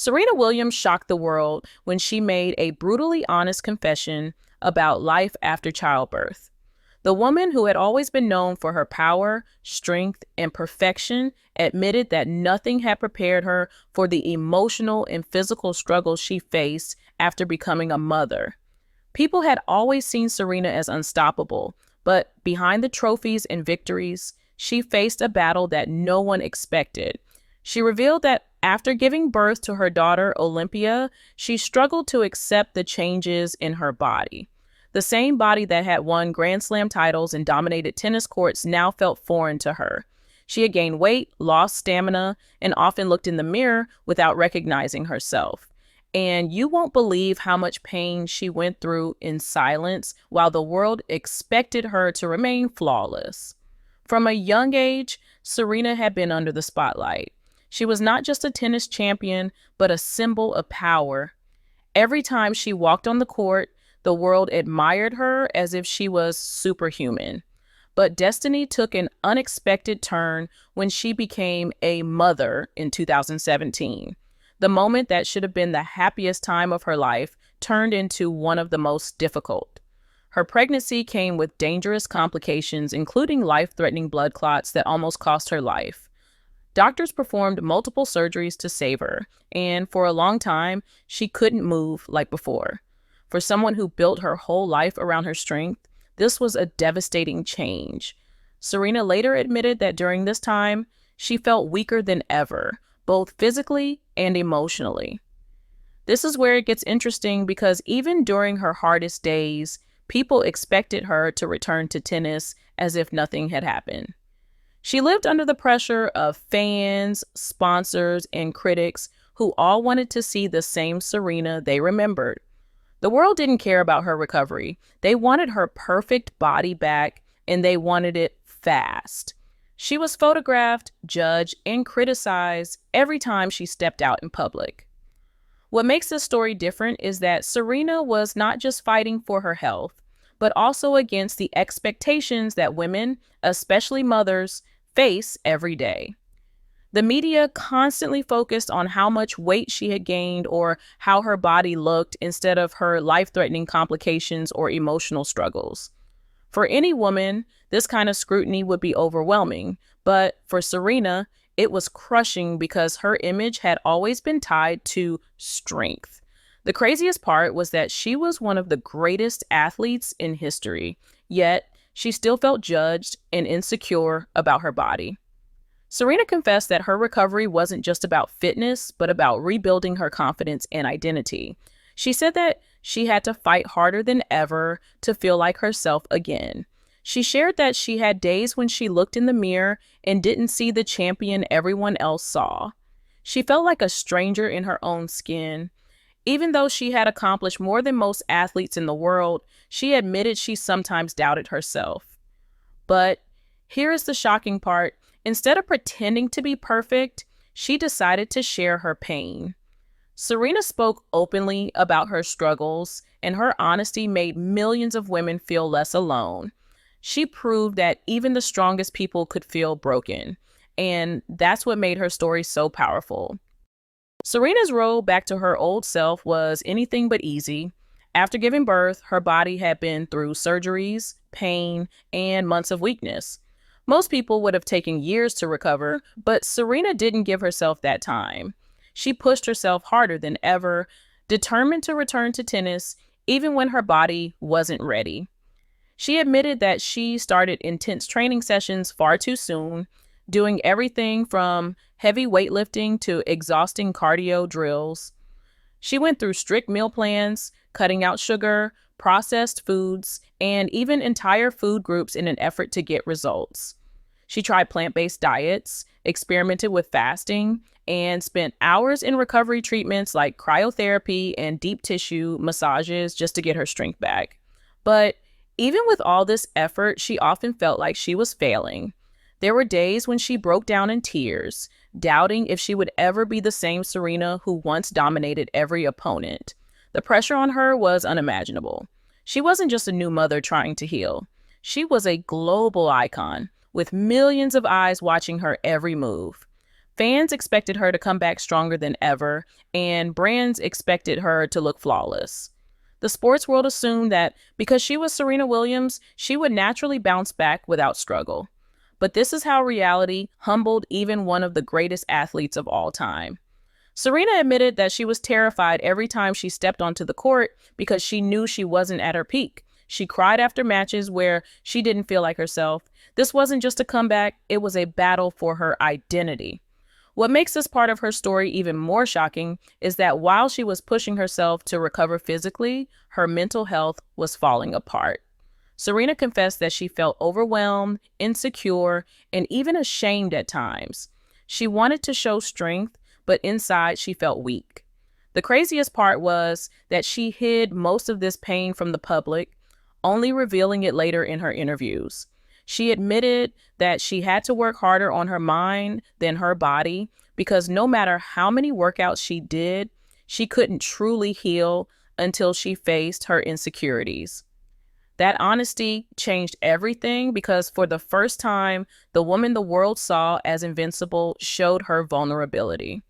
Serena Williams shocked the world when she made a brutally honest confession about life after childbirth. The woman who had always been known for her power, strength, and perfection admitted that nothing had prepared her for the emotional and physical struggles she faced after becoming a mother. People had always seen Serena as unstoppable, but behind the trophies and victories, she faced a battle that no one expected. She revealed that after giving birth to her daughter, Olympia, she struggled to accept the changes in her body. The same body that had won Grand Slam titles and dominated tennis courts now felt foreign to her. She had gained weight, lost stamina, and often looked in the mirror without recognizing herself. And you won't believe how much pain she went through in silence while the world expected her to remain flawless. From a young age, Serena had been under the spotlight. She was not just a tennis champion, but a symbol of power. Every time she walked on the court, the world admired her as if she was superhuman. But destiny took an unexpected turn when she became a mother in 2017. The moment that should have been the happiest time of her life turned into one of the most difficult. Her pregnancy came with dangerous complications, including life-threatening blood clots that almost cost her life. Doctors performed multiple surgeries to save her, and for a long time, she couldn't move like before. For someone who built her whole life around her strength, this was a devastating change. Serena later admitted that during this time, she felt weaker than ever, both physically and emotionally. This is where it gets interesting because even during her hardest days, people expected her to return to tennis as if nothing had happened. She lived under the pressure of fans, sponsors, and critics who all wanted to see the same Serena they remembered. The world didn't care about her recovery. They wanted her perfect body back, and they wanted it fast. She was photographed, judged, and criticized every time she stepped out in public. What makes this story different is that Serena was not just fighting for her health, but also against the expectations that women, especially mothers, face every day. The media constantly focused on how much weight she had gained or how her body looked instead of her life-threatening complications or emotional struggles. For any woman, this kind of scrutiny would be overwhelming, but for Serena, it was crushing because her image had always been tied to strength. The craziest part was that she was one of the greatest athletes in history, yet she still felt judged and insecure about her body. Serena confessed that her recovery wasn't just about fitness, but about rebuilding her confidence and identity. She said that she had to fight harder than ever to feel like herself again. She shared that she had days when she looked in the mirror and didn't see the champion everyone else saw. She felt like a stranger in her own skin. Even though she had accomplished more than most athletes in the world, she admitted she sometimes doubted herself. But here is the shocking part. Instead of pretending to be perfect, she decided to share her pain. Serena spoke openly about her struggles, and her honesty made millions of women feel less alone. She proved that even the strongest people could feel broken, and that's what made her story so powerful. Serena's road back to her old self was anything but easy. After giving birth, her body had been through surgeries, pain, and months of weakness. Most people would have taken years to recover, but Serena didn't give herself that time. She pushed herself harder than ever, determined to return to tennis, even when her body wasn't ready. She admitted that she started intense training sessions far too soon, doing everything from heavy weightlifting to exhausting cardio drills. She went through strict meal plans, cutting out sugar, processed foods, and even entire food groups in an effort to get results. She tried plant-based diets, experimented with fasting, and spent hours in recovery treatments like cryotherapy and deep tissue massages just to get her strength back. But even with all this effort, she often felt like she was failing. There were days when she broke down in tears, doubting if she would ever be the same Serena who once dominated every opponent. The pressure on her was unimaginable. She wasn't just a new mother trying to heal. She was a global icon, with millions of eyes watching her every move. Fans expected her to come back stronger than ever, and brands expected her to look flawless. The sports world assumed that because she was Serena Williams, she would naturally bounce back without struggle. But this is how reality humbled even one of the greatest athletes of all time. Serena admitted that she was terrified every time she stepped onto the court because she knew she wasn't at her peak. She cried after matches where she didn't feel like herself. This wasn't just a comeback, it was a battle for her identity. What makes this part of her story even more shocking is that while she was pushing herself to recover physically, her mental health was falling apart. Serena confessed that she felt overwhelmed, insecure, and even ashamed at times. She wanted to show strength, but inside she felt weak. The craziest part was that she hid most of this pain from the public, only revealing it later in her interviews. She admitted that she had to work harder on her mind than her body because no matter how many workouts she did, she couldn't truly heal until she faced her insecurities. That honesty changed everything because for the first time, the woman the world saw as invincible showed her vulnerability.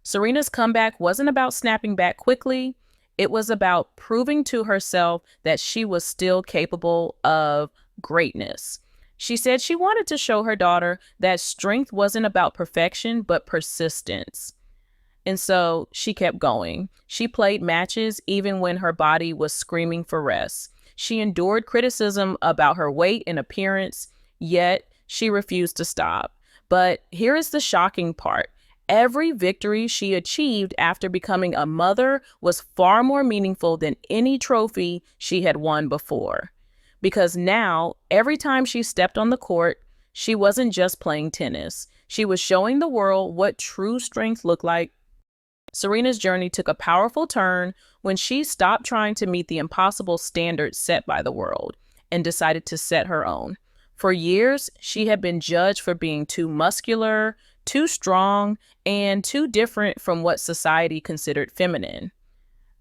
Serena's comeback wasn't about snapping back quickly. It was about proving to herself that she was still capable of greatness. She said she wanted to show her daughter that strength wasn't about perfection, but persistence. And so she kept going. She played matches even when her body was screaming for rest. She endured criticism about her weight and appearance, yet she refused to stop. But here is the shocking part. Every victory she achieved after becoming a mother was far more meaningful than any trophy she had won before. Because now, every time she stepped on the court, she wasn't just playing tennis. She was showing the world what true strength looked like. Serena's journey took a powerful turn when she stopped trying to meet the impossible standards set by the world and decided to set her own. For years, she had been judged for being too muscular, too strong, and too different from what society considered feminine.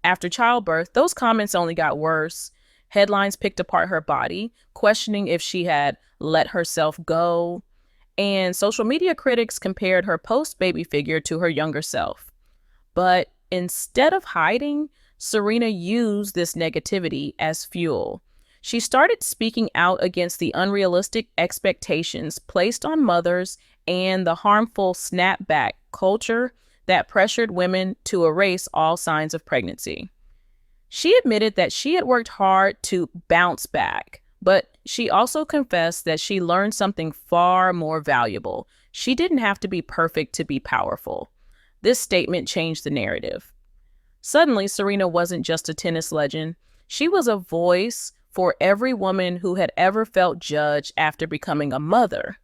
After childbirth, those comments only got worse. Headlines picked apart her body, questioning if she had let herself go, and social media critics compared her post-baby figure to her younger self. But instead of hiding, Serena used this negativity as fuel. She started speaking out against the unrealistic expectations placed on mothers and the harmful snapback culture that pressured women to erase all signs of pregnancy. She admitted that she had worked hard to bounce back, but she also confessed that she learned something far more valuable. She didn't have to be perfect to be powerful. This statement changed the narrative. Suddenly, Serena wasn't just a tennis legend. She was a voice for every woman who had ever felt judged after becoming a mother.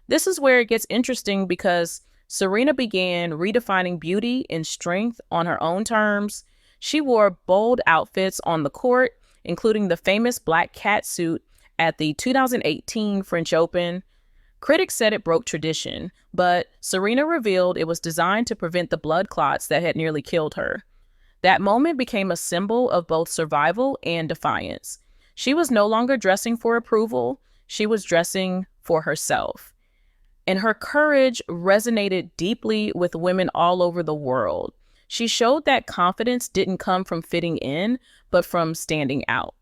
This is where it gets interesting because Serena began redefining beauty and strength on her own terms. She wore bold outfits on the court, including the famous black catsuit at the 2018 French Open. Critics said it broke tradition, but Serena revealed it was designed to prevent the blood clots that had nearly killed her. That moment became a symbol of both survival and defiance. She was no longer dressing for approval, she was dressing for herself. And her courage resonated deeply with women all over the world. She showed that confidence didn't come from fitting in, but from standing out.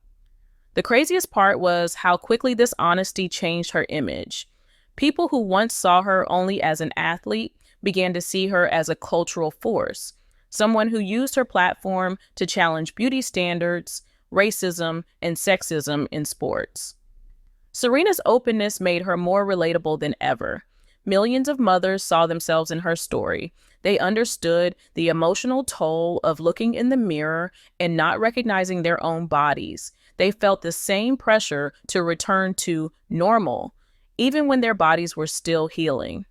The craziest part was how quickly this honesty changed her image. People who once saw her only as an athlete began to see her as a cultural force, someone who used her platform to challenge beauty standards, racism, and sexism in sports. Serena's openness made her more relatable than ever. Millions of mothers saw themselves in her story. They understood the emotional toll of looking in the mirror and not recognizing their own bodies. They felt the same pressure to return to normal, even when their bodies were still healing.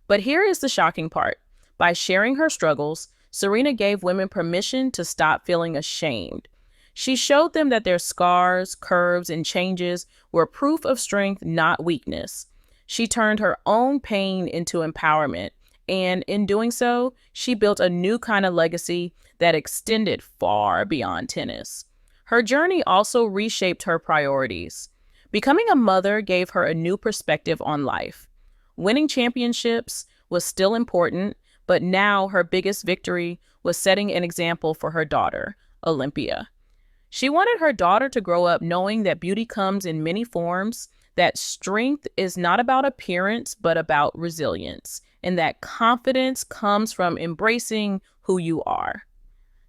But here is the shocking part. By sharing her struggles, Serena gave women permission to stop feeling ashamed. She showed them that their scars, curves, and changes were proof of strength, not weakness. She turned her own pain into empowerment, and in doing so, she built a new kind of legacy that extended far beyond tennis. Her journey also reshaped her priorities. Becoming a mother gave her a new perspective on life. Winning championships was still important, but now her biggest victory was setting an example for her daughter, Olympia. She wanted her daughter to grow up knowing that beauty comes in many forms, that strength is not about appearance, but about resilience, and that confidence comes from embracing who you are.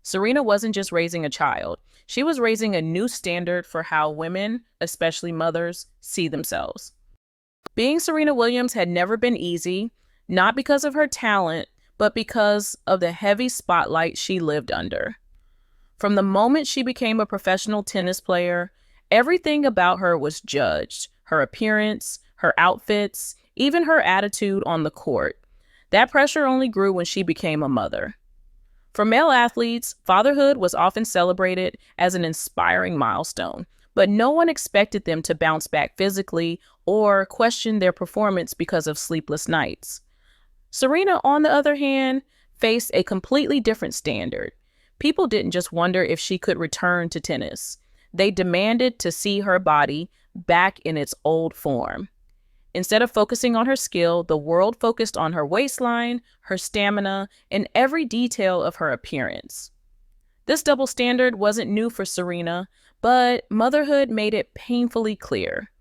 Serena wasn't just raising a child. She was raising a new standard for how women, especially mothers, see themselves. Being Serena Williams had never been easy, not because of her talent, but because of the heavy spotlight she lived under. From the moment she became a professional tennis player, everything about her was judged. Her appearance, her outfits, even her attitude on the court. That pressure only grew when she became a mother. For male athletes, fatherhood was often celebrated as an inspiring milestone, but no one expected them to bounce back physically or question their performance because of sleepless nights. Serena, on the other hand, faced a completely different standard. People didn't just wonder if she could return to tennis. They demanded to see her body back in its old form. Instead of focusing on her skill, the world focused on her waistline, her stamina, and every detail of her appearance. This double standard wasn't new for Serena, but motherhood made it painfully clear.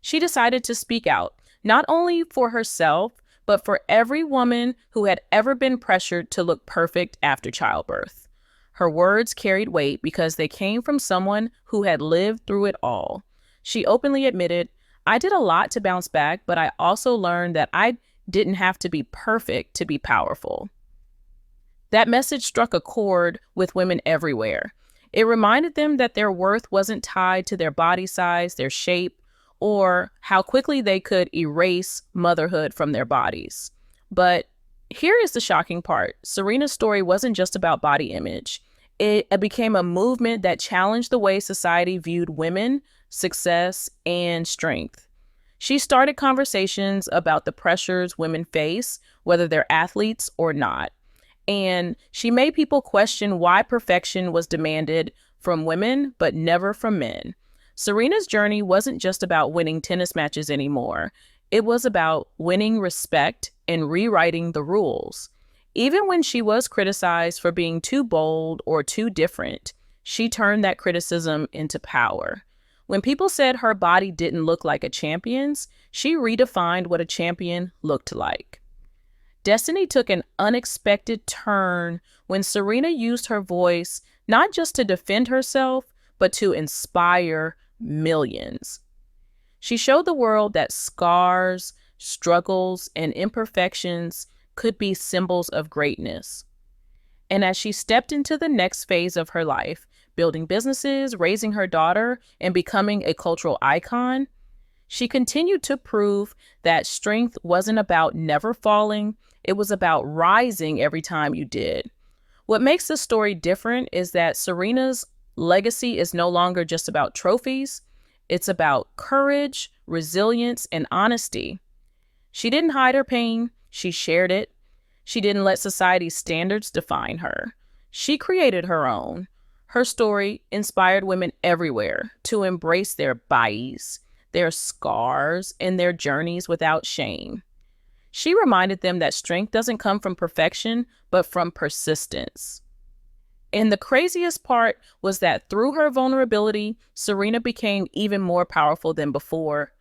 She decided to speak out, not only for herself, but for every woman who had ever been pressured to look perfect after childbirth. Her words carried weight because they came from someone who had lived through it all. She openly admitted, "I did a lot to bounce back, but I also learned that I didn't have to be perfect to be powerful." That message struck a chord with women everywhere. It reminded them that their worth wasn't tied to their body size, their shape, or how quickly they could erase motherhood from their bodies. But here is the shocking part. Serena's story wasn't just about body image. It became a movement that challenged the way society viewed women, success, and strength. She started conversations about the pressures women face, whether they're athletes or not. And she made people question why perfection was demanded from women, but never from men. Serena's journey wasn't just about winning tennis matches anymore. It was about winning respect and rewriting the rules. Even when she was criticized for being too bold or too different, she turned that criticism into power. When people said her body didn't look like a champion's, she redefined what a champion looked like. Destiny took an unexpected turn when Serena used her voice not just to defend herself, but to inspire millions. She showed the world that scars, struggles, and imperfections could be symbols of greatness. And as she stepped into the next phase of her life, building businesses, raising her daughter, and becoming a cultural icon, she continued to prove that strength wasn't about never falling, it was about rising every time you did. What makes this story different is that Serena's legacy is no longer just about trophies. It's about courage, resilience, and honesty. She didn't hide her pain. She shared it. She didn't let society's standards define her. She created her own. Her story inspired women everywhere to embrace their bodies, their scars, and their journeys without shame. She reminded them that strength doesn't come from perfection, but from persistence. And the craziest part was that through her vulnerability, Serena became even more powerful than before.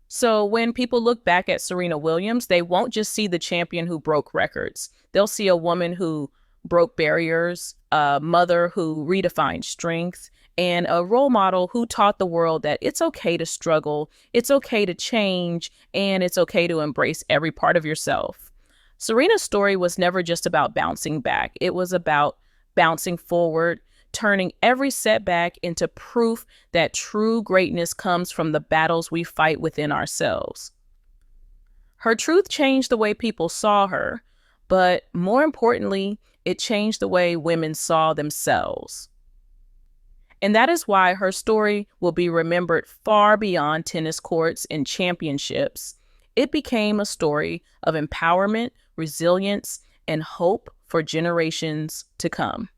So when people look back at Serena Williams, they won't just see the champion who broke records. They'll see a woman who broke barriers, a mother who redefined strength, and a role model who taught the world that it's okay to struggle, it's okay to change, and it's okay to embrace every part of yourself. Serena's story was never just about bouncing back. It was about bouncing forward, turning every setback into proof that true greatness comes from the battles we fight within ourselves. Her truth changed the way people saw her, but more importantly, it changed the way women saw themselves. And that is why her story will be remembered far beyond tennis courts and championships. It became a story of empowerment, resilience, and hope for generations to come.